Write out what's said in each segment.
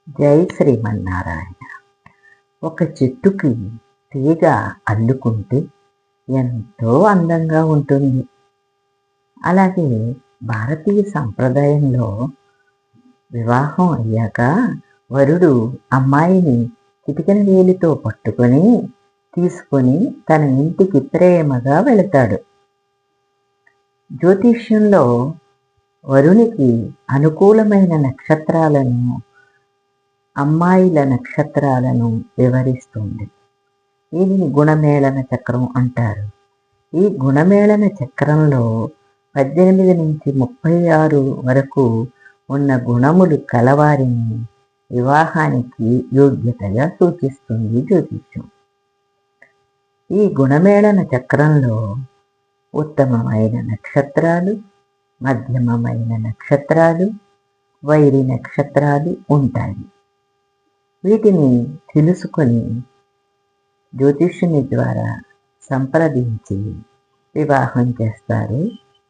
జై శ్రీమన్నారాయణ. ఒక చెట్టుకి తీగ అల్లుకుంటే ఎంతో అందంగా ఉంటుంది. అలాగే భారతీయ సంప్రదాయంలో వివాహం అయ్యాక వరుడు అమ్మాయిని చిటికెన వేలితో పట్టుకొని తీసుకొని తన ఇంటికి ప్రేమగా వెళతాడు. జ్యోతిష్యంలో వరునికి అనుకూలమైన నక్షత్రాలను, అమ్మాయిల నక్షత్రాలను వివరిస్తుంది. దీనిని గుణమేళన చక్రం అంటారు. ఈ గుణమేళన చక్రంలో 18 నుంచి 36 వరకు ఉన్న గుణములు కలవారిని వివాహానికి యోగ్యతగా సూచిస్తుంది జ్యోతిష్యం. ఈ గుణమేళన చక్రంలో ఉత్తమమైన నక్షత్రాలు, మధ్యమమైన నక్షత్రాలు, వైరి నక్షత్రాలు ఉంటాయి. వీటిని తెలుసుకొని జ్యోతిష్యుని ద్వారా సంప్రదించి వివాహం చేస్తారు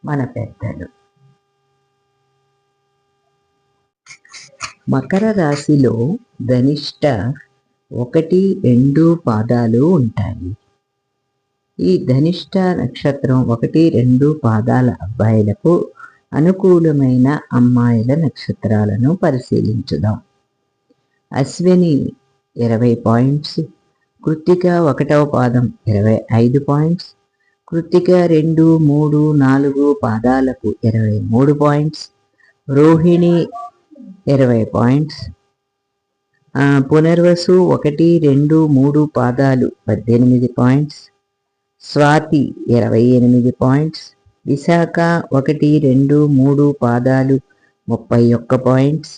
మన పెద్దలు. మకర రాశిలో ధనిష్ట 1, 2 పాదాలు ఉంటాయి. ఈ ధనిష్ట నక్షత్రం 1, 2 పాదాల అబ్బాయిలకు అనుకూలమైన అమ్మాయిల నక్షత్రాలను పరిశీలించుదాం. అశ్విని 20 పాయింట్స్, కృత్తిక 1వ పాదం 25 పాయింట్స్, కృత్తిక 2, 3, 4 పాదాలకు 23 పాయింట్స్, రోహిణి 20 పాయింట్స్, పునర్వసు 1, 2, 3 పాదాలు 18 పాయింట్స్, స్వాతి 28 పాయింట్స్, విశాఖ 1, 2, 3 పాదాలు 31 పాయింట్స్,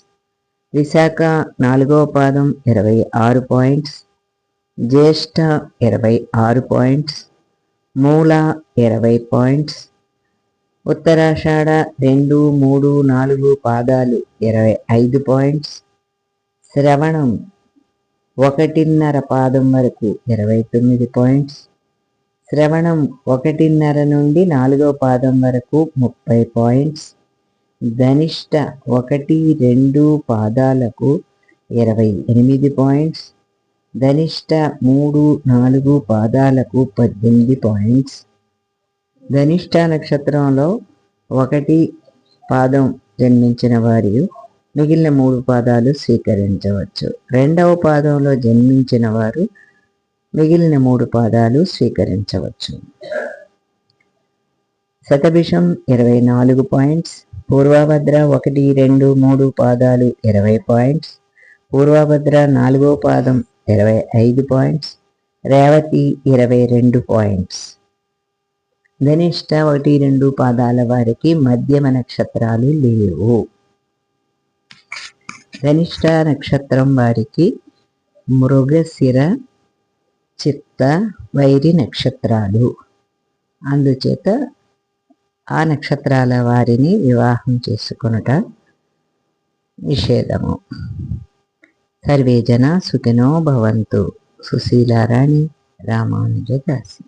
విశాఖ 4వ పాదం 26 పాయింట్స్, జ్యేష్ఠ 26 పాయింట్స్, మూల 20 పాయింట్స్, ఉత్తరాషాఢ 2, 3, 4 పాదాలు 25 పాయింట్స్, శ్రవణం 1.5 పాదం వరకు 29 పాయింట్స్, శ్రవణం 1.5 నుండి 4వ పాదం వరకు 30 పాయింట్స్, ధనిష్ట 1, 2 పాదాలకు 28 పాయింట్స్, ధనిష్ట 3, 4 పాదాలకు 18 పాయింట్స్. ధనిష్ట నక్షత్రంలో 1 పాదం జన్మించిన వారు మిగిలిన 3 పాదాలు స్వీకరించవచ్చు. 2వ పాదంలో జన్మించిన వారు మిగిలిన 3 పాదాలు స్వీకరించవచ్చు. శతభిషం 24 పాయింట్స్, పూర్వభద్ర 1, 2, 3 పాదాలు 20 పాయింట్స్, పూర్వభద్ర 4వ పాదం 25 పాయింట్స్, రేవతి 22 పాయింట్స్. ధనిష్ట 1, 2 పాదాల వారికి మధ్యమ నక్షత్రాలు లేవు. ధనిష్ట నక్షత్రం వారికి మృగశిర, చిత్త, వైరి నక్షత్రాలు. అందుచేత ఆ నక్షత్రాల వారిని వివాహం చేసుకొనుట నిషేధము. సర్వే జనా సుఖినో భవంతు. సుశీలారాణి, రామానుజదాసి.